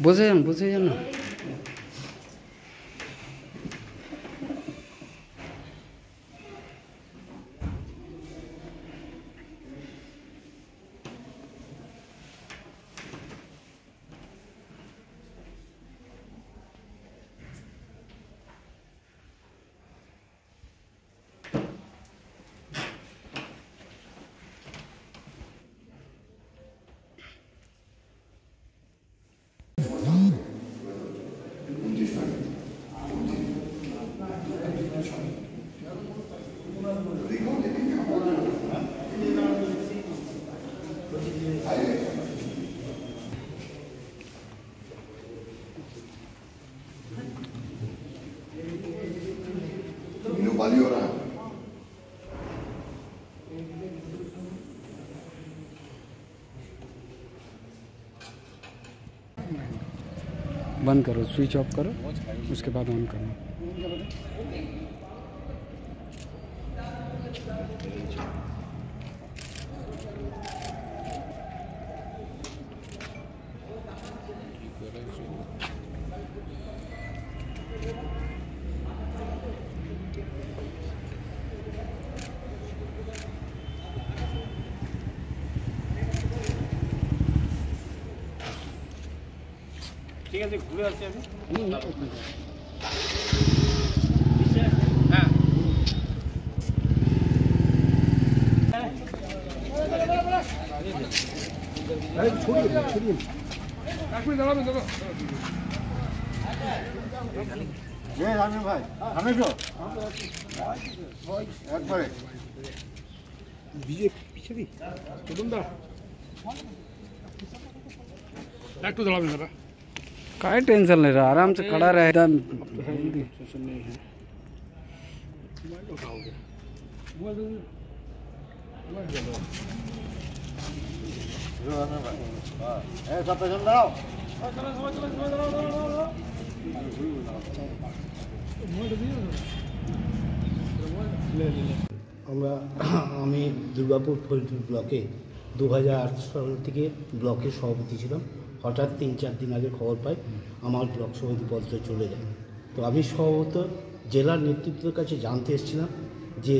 বসে যান না। बंद करो, स्विच ऑफ करो, उसके बाद ऑन करो। ঠিক আছে, ঘুরে আসছি আমি। একটু দাঁড়াবেন দাদা। काय टेंशन नहीं रहा, आराम से खड़ा रहे एकदम। আমি দুর্গাপুর ফরিদপুর ব্লকে 2008 সাল থেকে ব্লকের সভাপতি ছিলাম। হঠাৎ 3-4 দিন আগে খবর পাই আমার ব্লক সভাপতি পদে চলে যায়। তো আমি সম্ভবত জেলার নেতৃত্বের কাছে জানতে এসেছিলাম যে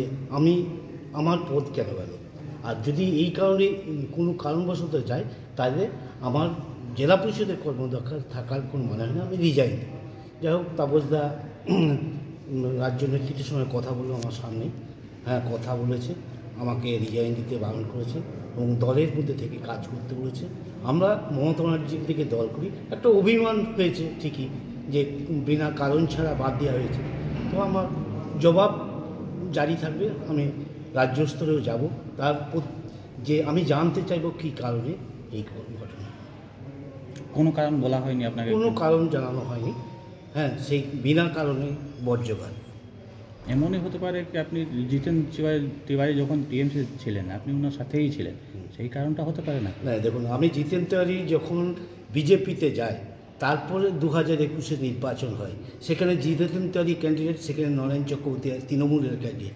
আমার পদ কেন গেল, আর যদি এই কারণে কোনো কারণবশত যায় তাহলে আমার জেলা পরিষদের কর্মদক্ষ থাকার কোনো মানে হয় না, আমি রিজাইন। যাই হোক, তাপসদা রাজ্য নেতৃত্বের সঙ্গে কথা বললো আমার সামনে, হ্যাঁ কথা বলেছে, আমাকে রিজাইন দিতে বারণ করেছে এবং দলের মধ্যে থেকে কাজ করতে বলেছে। আমরা মমতা ব্যানার্জির থেকে দল করি, একটা অভিমান হয়েছে ঠিকই যে বিনা কারণ ছাড়া বাদ দেওয়া হয়েছে। তো আমার জবাব জারি থাকবে, আমি রাজ্য স্তরেও যাব, তারপর যে আমি জানতে চাইব কী কারণে এই ঘটনা। কোনো কারণ বলা হয়নি আপনাকে? কোনো কারণ জানানো হয়নি, হ্যাঁ সেই বিনা কারণে বর্জ্যকার। এমনই হতে পারে কি আপনি জিতেন তিওয়ারি যখন টিএমসি ছিলেন আপনি ওনার সাথেই ছিলেন, সেই কারণটা হতে পারে না? না দেখুন, আমি জিতেন তিওয়ারি যখন বিজেপিতে যাই, তারপরে 2021-এ নির্বাচন হয়, সেখানে জিতেন তিওয়ারি ক্যান্ডিডেট, সেখানে নরেন চক্রবর্তী তৃণমূলের ক্যান্ডিডেট।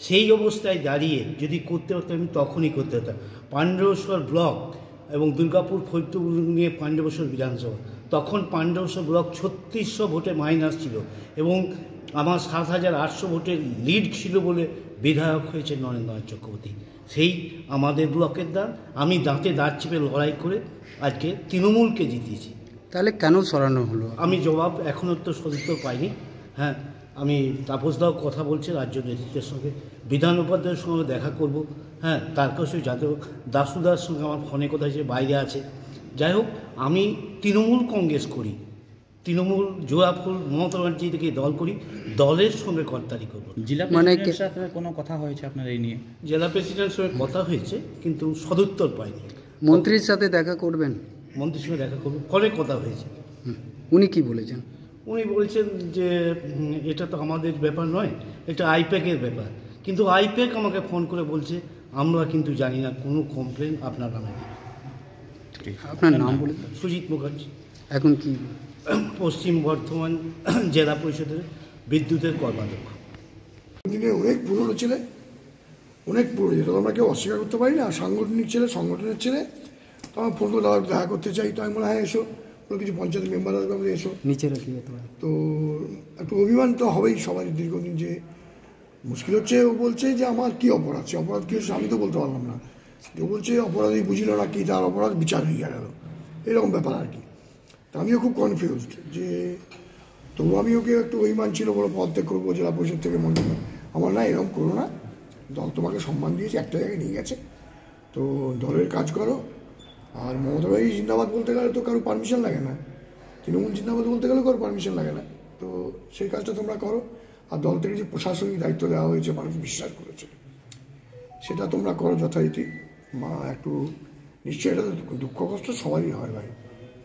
সেই অবস্থায় দাঁড়িয়ে যদি করতে হতো আমি তখনই করতে হতাম। পাণ্ডবেশ্বর ব্লক এবং দুর্গাপুর ফরিদপুর নিয়ে পাণ্ডবেশ্বর বিধানসভা, তখন পাণ্ডবেশ্বর ব্লক 3600 ভোটে মাইনাস ছিল এবং আমার 7800 ভোটের লিড ছিল বলে বিধায়ক হয়েছে নরেন্দ্র চক্রবর্তী। সেই আমাদের ব্লকের দান আমি দাঁতে দাঁত চেপে লড়াই করে আজকে তৃণমূলকে জিতিয়েছি। তাহলে কেন সরানো হলো? আমি জবাব এখনও তো সদুত্তর পাইনি। হ্যাঁ, আমি তাপসদাও কথা বলছি রাজ্য নেতৃত্বের সঙ্গে, বিধান উপাধ্যায়ের সঙ্গে দেখা করব। হ্যাঁ, তার কাছেও যাতে দাসুদার সঙ্গে আমার ফোনে কথা হয়েছে, বাইরে আছে। যাই হোক, আমি তৃণমূল কংগ্রেস করি, তৃণমূল জোড়াফুল মমতা ব্যানার্জি থেকে দল করি, দলের সঙ্গে কর্তারি করব। জেলা প্রেসিডেন্টের সাথে কোনো কথা হয়েছে আপনার এই নিয়ে? জেলা প্রেসিডেন্টের সঙ্গে কথা হয়েছে কিন্তু সদুত্তর পাইনি। মন্ত্রীর সাথে দেখা করবেন? মন্ত্রীর সঙ্গে দেখা করব, ফোনে কথা হয়েছে। উনি কি বলেছেন? উনি বলছেন যে এটা তো আমাদের ব্যাপার নয়, এটা আইপ্যাকের ব্যাপার। কিন্তু আইপ্যাক আমাকে ফোন করে বলছে আমরা কিন্তু জানি না, কোনো কমপ্লেন আপনার নামে নেই। আপনার নাম বলে? সুজিত মুখার্জি। এখন কি? পশ্চিম বর্ধমান জেলা পরিষদের বিদ্যুতের কর্মাধ্যক্ষ। অনেক পুরনো ছেলে, অনেক পুরনো, যেটা আমরা কেউ অস্বীকার করতে পারি না। সাংগঠনিক ছেলে, সংগঠনের ছেলে। তো আমার ফোন করে দেখা করতে চাই, তো আমি বলে হ্যাঁ এসো। কোনো কিছু পঞ্চায়েত মেম্বার আসবে আমাদের এসো, নিচে রাখি হতে পারে। তো একটু অভিমান তো হবেই সবাই দীর্ঘদিন। যে মুশকিল হচ্ছে ও বলছে যে আমার কী অপরাধ, সে অপরাধ কী হচ্ছে আমি তো বলতে পারলাম না। ও বলছে অপরাধী বুঝিল না কি, তার অপরাধ বিচার হয়ে গেল, এরকম ব্যাপার আর কি। তা আমিও খুব কনফিউজড যে, তবু আমি ওকে একটু অভিমান ছিল, বড় পদ ত্যাগ করবো জেলা পরিষদ থেকে মনে হয় আমার, না এরকম করো না, দল তোমাকে সম্মান দিয়েছে, একটা জায়গায় নিয়ে গেছে, তো দলের কাজ করো। আর মমতা ব্যানার্জি জিন্দাবাদ বলতে গেলে তো কারো পারমিশন লাগে না, তৃণমূল জিন্দাবাদ বলতে গেলেও কারো পারমিশন লাগে না, তো সেই কাজটা তোমরা করো। আর দল থেকে যে প্রশাসনিক দায়িত্ব দেওয়া হয়েছে, মানুষ বিশ্বাস করেছে, সেটা তোমরা করো যথারীতি। মা একটু নিশ্চয়ই এটা দুঃখ কষ্ট সবারই হয় ভাই,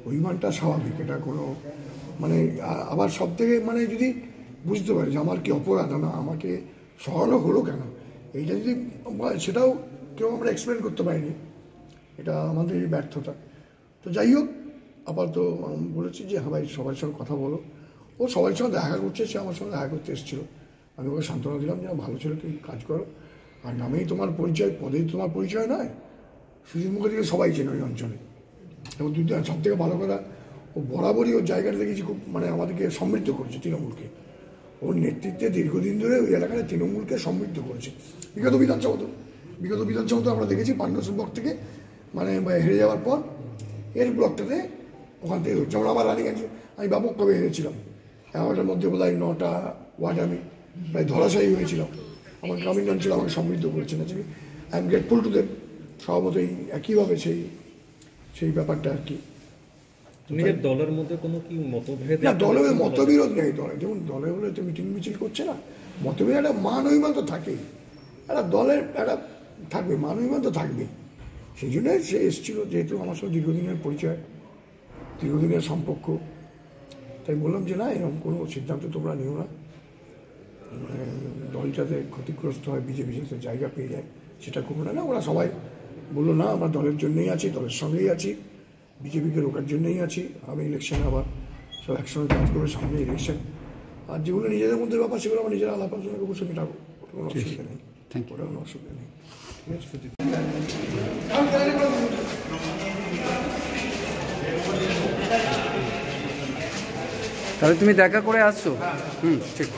অভিমানটা স্বাভাবিক, এটা কোনো মানে আবার সব থেকে মানে যদি বুঝতে পারি যে আমার কি অপরাধ, না আমাকে সরানো হলো কেন, এইটা যদি সেটাও কেউ আমরা এক্সপ্লেন করতে পারিনি, এটা আমাদের ব্যর্থতা। তো যাই হোক, আপাতত বলেছি যে হ্যাঁ ভাই সবার সঙ্গে কথা বলো, ও সবার সঙ্গে দেখা করছে, সে আমার সঙ্গে দেখা করতে এসেছিলো, আমি ওকে সান্ত্বনা দিলাম যে ভালো ছিল, তুমি কাজ করো, আর নামেই তোমার পরিচয়, পদেই তোমার পরিচয় নয়। সুজিত মুখার্জিকে সবাই চেনে ওই অঞ্চলে, এবং সব থেকে ভালো কথা, ও বরাবরই ওর জায়গাটা দেখেছি খুব মানে আমাদেরকে সমৃদ্ধ করেছে তৃণমূলকে, ওর নেতৃত্বে দীর্ঘদিন ধরে ওই এলাকায় তৃণমূলকে সমৃদ্ধ করেছে। বিগত বিধানসভা তো আমরা দেখেছি পাণ্ডসুর ব্লক থেকে মানে হেরে যাওয়ার পর এর ব্লকটাতে ওখান থেকে হচ্ছে, যেমন আমার রানিগঞ্জ আমি ব্যাপকভাবে হেরেছিলাম, 11টার মধ্যে বোধ হয় 9টা ওয়ার্ড আমি প্রায় ধরাশায়ী হয়েছিলাম। আমার গ্রামীণ অঞ্চল আমাকে সমৃদ্ধ করেছেন, I am grateful to them. স্বভাবতই একইভাবে সেই ব্যাপারটা আর কি। নিজের দলের মধ্যে কোনো কি মতভেদ? না, দলের মতবিরোধ নেই, দলে যেমন দলে হলে তো মিটিং মিছিল করছে না, মতবিরোধ একটা মান অভিমান তো থাকেই, একটা দলের একটা থাকবে, মান অভিমান তো থাকবেই। সেই জন্য সে এসেছিল, যেহেতু আমার সঙ্গে দীর্ঘদিনের পরিচয়, দীর্ঘদিনের সম্পর্ক, তাই বললাম যে না এরকম কোনো সিদ্ধান্ত তোমরা নিও না, মানে দল যাতে ক্ষতিগ্রস্ত হয়, বিজেপি যাতে জায়গা পেয়ে যায় সেটা করবো না। ওরা সবাই বললো না আমরা দলের জন্যই আছি, দলের সঙ্গেই আছি, বিজেপিকে রোকার জন্যই আছি, আমি ইলেকশনে আবার সব একসঙ্গে কাজ করবে, সামনে ইলেকশন, আর যেগুলো নিজেদের মধ্যে ব্যাপার সেগুলো আমার নিজেরা আলাপ আলোচনা করবো, সেটা কোনো অসুবিধা নেই, ওটা কোনো অসুবিধা নেই। ঠিক আছে, তাহলে তুমি দেখা করে আসছো? ঠিক।